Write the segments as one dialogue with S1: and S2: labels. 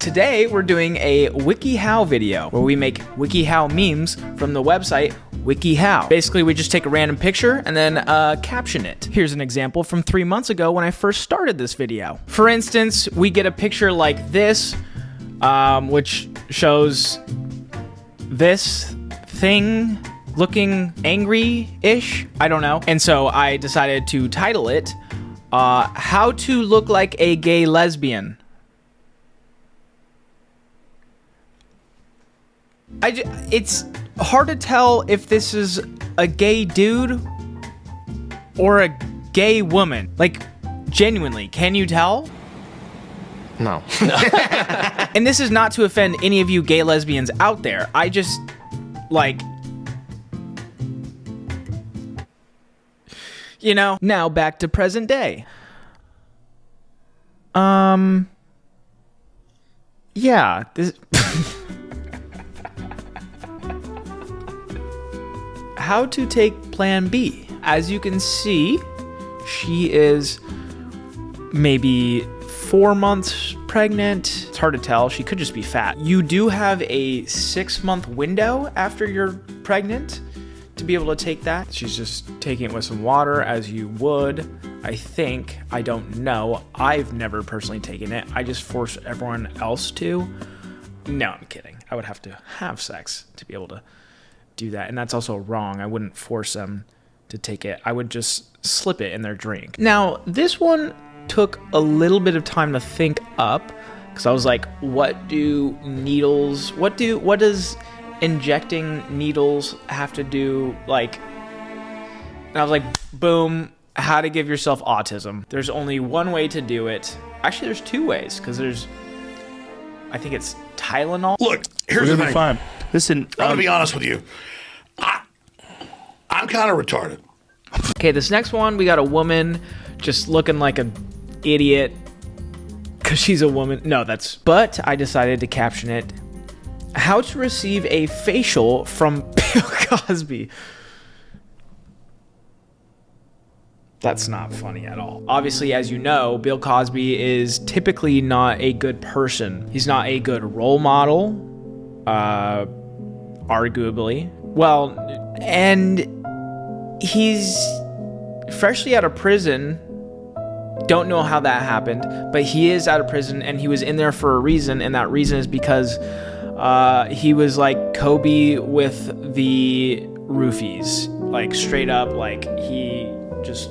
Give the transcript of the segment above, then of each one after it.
S1: Today we're doing a WikiHow video where we make WikiHow memes from the website WikiHow. Basically, we just take a random picture and then caption it. Here's an example from 3 months ago when I first started this video. For instance, we get a picture like this, which shows this thing looking angry-ish. I don't know. And so I decided to title it, How to Look Like a Gay Lesbian. It's hard to tell if this is a gay dude or a gay woman. Like, genuinely, can you tell?
S2: No.
S1: And this is not to offend any of you gay lesbians out there. I just, like, you know. Now back to present day. Yeah, this... How to take plan B. As you can see, she is maybe 4 months pregnant. It's hard to tell. She could just be fat. You do have a 6-month window after you're pregnant to be able to take that. She's just taking it with some water, as you would, I think. I don't know. I've never personally taken it. I just force everyone else to. No, I'm kidding. I would have to have sex to be able to do that, and that's also wrong. I wouldn't force them to take it. I would just slip it in their drink. Now, this one took a little bit of time to think up, because I was like, what does injecting needles have to do, like, and I was like, boom, how to give yourself autism. There's only one way to do it. Actually, there's 2 ways, because I think it's Tylenol.
S3: Look, here's the thing.
S2: Fine. Listen,
S3: I'm gonna be honest with you. I'm kind of retarded.
S1: Okay, this next one, we got a woman just looking like an idiot because she's a woman. No, but I decided to caption it, how to receive a facial from Bill Cosby. That's not funny at all. Obviously, as you know, Bill Cosby is typically not a good person. He's not a good role model, arguably. Well, and he's freshly out of prison. Don't know how that happened, but he is out of prison, and he was in there for a reason, and that reason is because he was like Kobe with the roofies. Like, straight up, like, he just...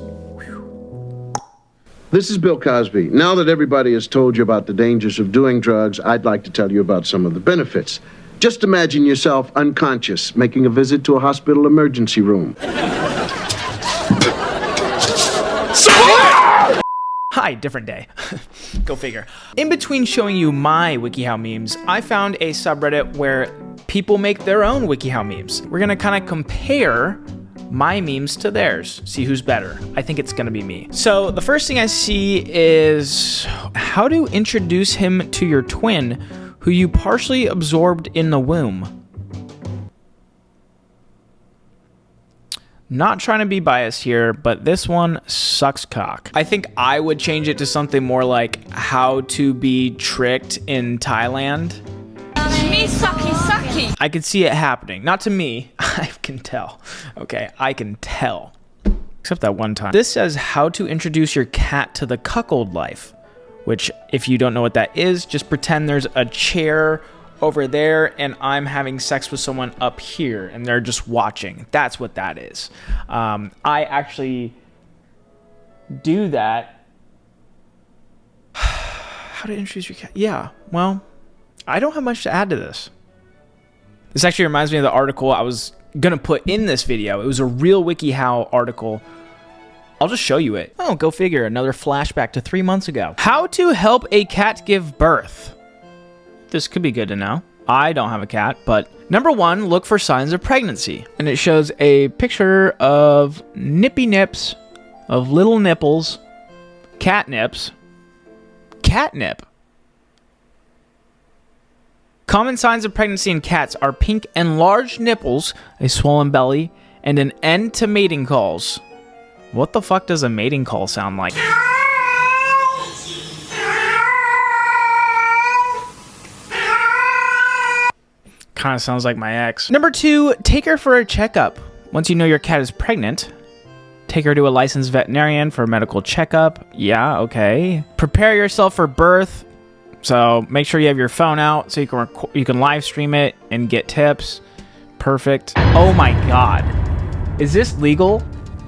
S4: This is Bill Cosby. Now that everybody has told you about the dangers of doing drugs, I'd like to tell you about some of the benefits. Just imagine yourself unconscious, making a visit to a hospital emergency room.
S1: Hi, different day. Go figure. In between showing you my WikiHow memes, I found a subreddit where people make their own WikiHow memes. We're gonna kind of compare my memes to theirs, see who's better. I think it's gonna be me. So the first thing I see is how to introduce him to your twin who you partially absorbed in the womb. Not trying to be biased here, but this one sucks cock. I think I would change it to something more like how to be tricked in Thailand.
S5: Me sucky sucky.
S1: I could see it happening. Not to me. I can tell. Okay, I can tell. Except that one time. This says how to introduce your cat to the cuckold life, which, if you don't know what that is, just pretend there's a chair over there and I'm having sex with someone up here and they're just watching. That's what that is. I actually do that. How to introduce your cat? Yeah, well, I don't have much to add to this. This actually reminds me of the article I was gonna put in this video. It was a real WikiHow article. I'll just show you it. Oh, go figure, another flashback to 3 months ago. How to help a cat give birth. This could be good to know. I don't have a cat, but number 1, look for signs of pregnancy. And it shows a picture of nippy nips, of little nipples, catnips, catnip. Common signs of pregnancy in cats are pink and large nipples, a swollen belly, and an end to mating calls. What the fuck does a mating call sound like? Kind of sounds like my ex. Number 2, take her for a checkup. Once you know your cat is pregnant, take her to a licensed veterinarian for a medical checkup. Yeah, okay. Prepare yourself for birth. So make sure you have your phone out so you can live stream it and get tips. Perfect. Oh my God. Is this legal?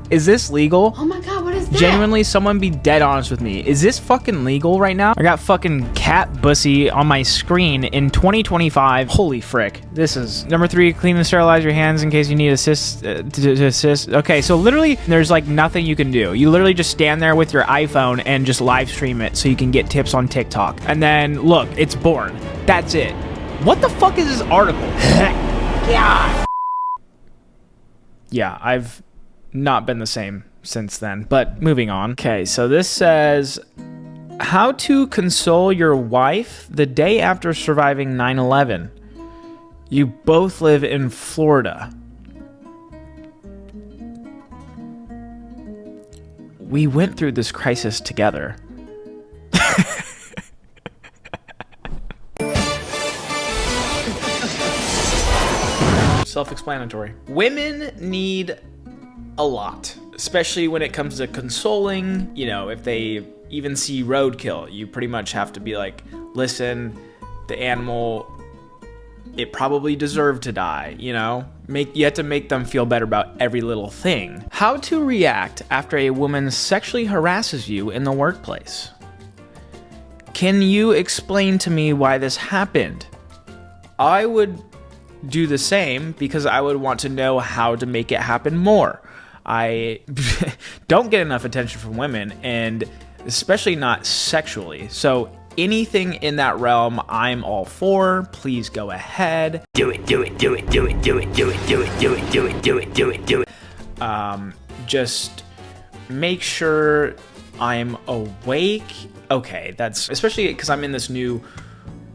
S1: Is this legal?
S5: Oh my God, what is that?
S1: Genuinely, someone be dead honest with me. Is this fucking legal right now? I got fucking cat bussy on my screen in 2025. Holy frick. This is... Number 3, clean and sterilize your hands in case you need assist to assist. Okay, so literally, there's like nothing you can do. You literally just stand there with your iPhone and just live stream it so you can get tips on TikTok. And then, look, it's born. That's it. What the fuck is this article? God. Yeah, I've not been the same since then, but moving on. Okay, so this says how to console your wife the day after surviving 9/11. You both live in Florida. We went through this crisis together. Self-explanatory. Women need a lot, especially when it comes to consoling. You know, if they even see roadkill, you pretty much have to be like, listen, the animal, it probably deserved to die, you know? You have to make them feel better about every little thing. How to react after a woman sexually harasses you in the workplace. Can you explain to me why this happened? I would do the same because I would want to know how to make it happen more. I don't get enough attention from women, and especially not sexually. So anything in that realm, I'm all for. Please go ahead. Do it. Just make sure I'm awake. Okay, that's especially because I'm in this new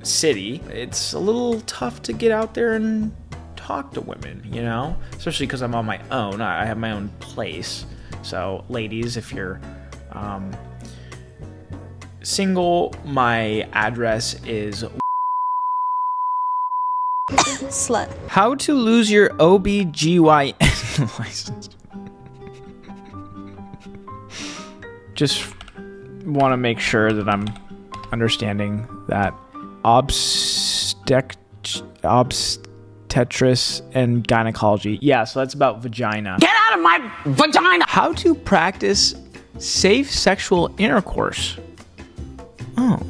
S1: city. It's a little tough to get out there and talk to women, you know, especially because I'm on my own. I have my own place. So ladies, if you're single, my address is
S6: Slut.
S1: How to lose your OBGYN license. Just want to make sure that I'm understanding that obstetrics and gynecology. Yeah, so that's about vagina.
S5: Get out of my vagina!
S1: How to practice safe sexual intercourse. Oh.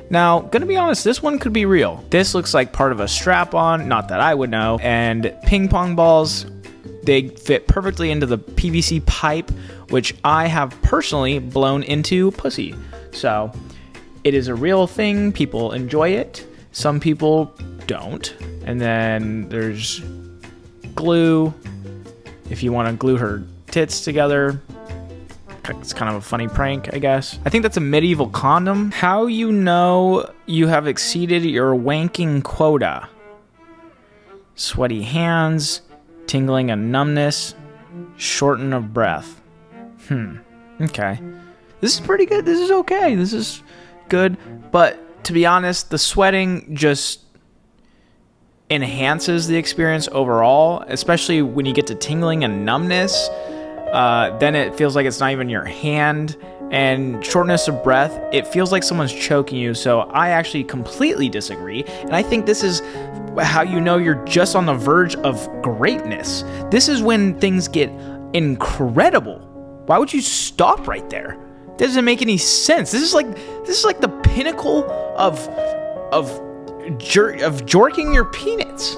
S1: Now, gonna be honest, this one could be real. This looks like part of a strap-on, not that I would know, and ping pong balls, they fit perfectly into the PVC pipe, which I have personally blown into pussy. So, it is a real thing. People enjoy it. Some people don't. And then there's glue. If you want to glue her tits together, it's kind of a funny prank, I guess. I think that's a medieval condom. How you know you have exceeded your wanking quota. Sweaty hands, tingling and numbness, shorten of breath. Okay. This is pretty good. This is okay. This is good. But to be honest, the sweating just enhances the experience overall, especially when you get to tingling and numbness. Then it feels like it's not even your hand. And shortness of breath, it feels like someone's choking you. So I actually completely disagree. And I think this is how you know you're just on the verge of greatness. This is when things get incredible. Why would you stop right there? Doesn't make any sense. This is like the pinnacle of jorking your peanuts.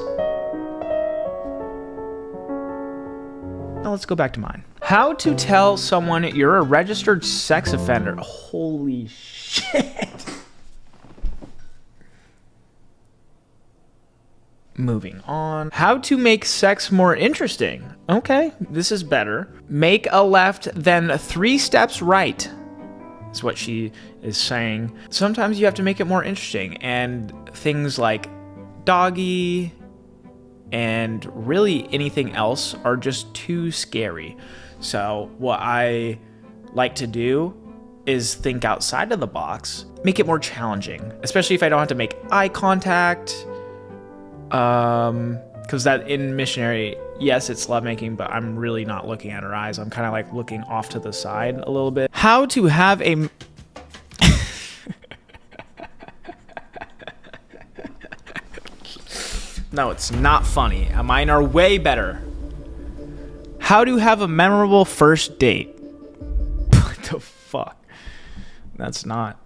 S1: Now let's go back to mine. How to tell someone you're a registered sex offender. Holy shit. Moving on. How to make sex more interesting. Okay, this is better. Make a left, then 3 steps right. Is what she is saying. Sometimes you have to make it more interesting, and things like doggy and really anything else are just too scary. So what I like to do is think outside of the box, make it more challenging, especially if I don't have to make eye contact. Because that in missionary, yes, it's lovemaking, but I'm really not looking at her eyes. I'm kind of like looking off to the side a little bit. How to have a... No, it's not funny. Mine are way better. How to have a memorable first date. What the fuck? That's not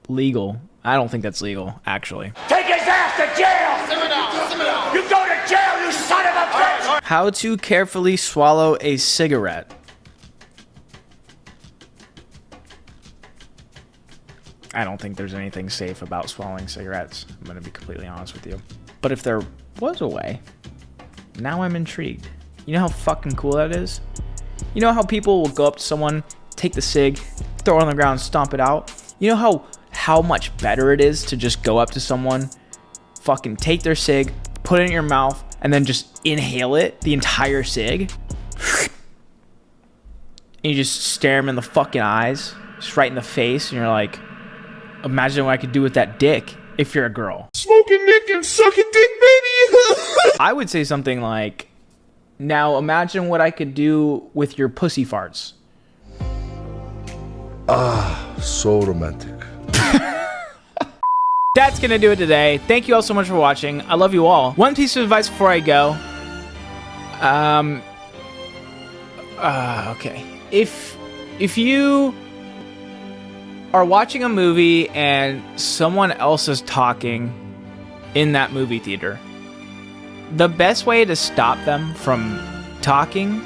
S1: legal. I don't think that's legal, actually.
S5: Take his ass to jail! Simmer down, simmer down! You go to jail, you son of a bitch!
S1: How to carefully swallow a cigarette. I don't think there's anything safe about swallowing cigarettes. I'm going to be completely honest with you. But if there was a way, now I'm intrigued. You know how fucking cool that is? You know how people will go up to someone, take the cig, throw it on the ground, stomp it out? You know how much better it is to just go up to someone, fucking take their cig, put it in your mouth, and then just inhale it, the entire cig? And you just stare them in the fucking eyes, just right in the face, and you're like, imagine what I could do with that dick if you're a girl.
S3: Smoking dick and sucking dick, baby.
S1: I would say something like, now imagine what I could do with your pussy farts.
S3: So romantic.
S1: That's gonna do it today. Thank you all so much for watching. I love you all. One piece of advice before I go. Okay. If you are watching a movie and someone else is talking in that movie theater, the best way to stop them from talking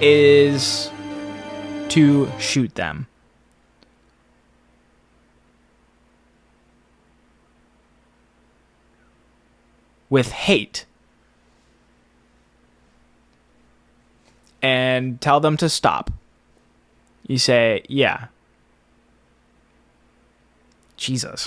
S1: is to shoot them. With hate. And tell them to stop. You say, yeah. Jesus.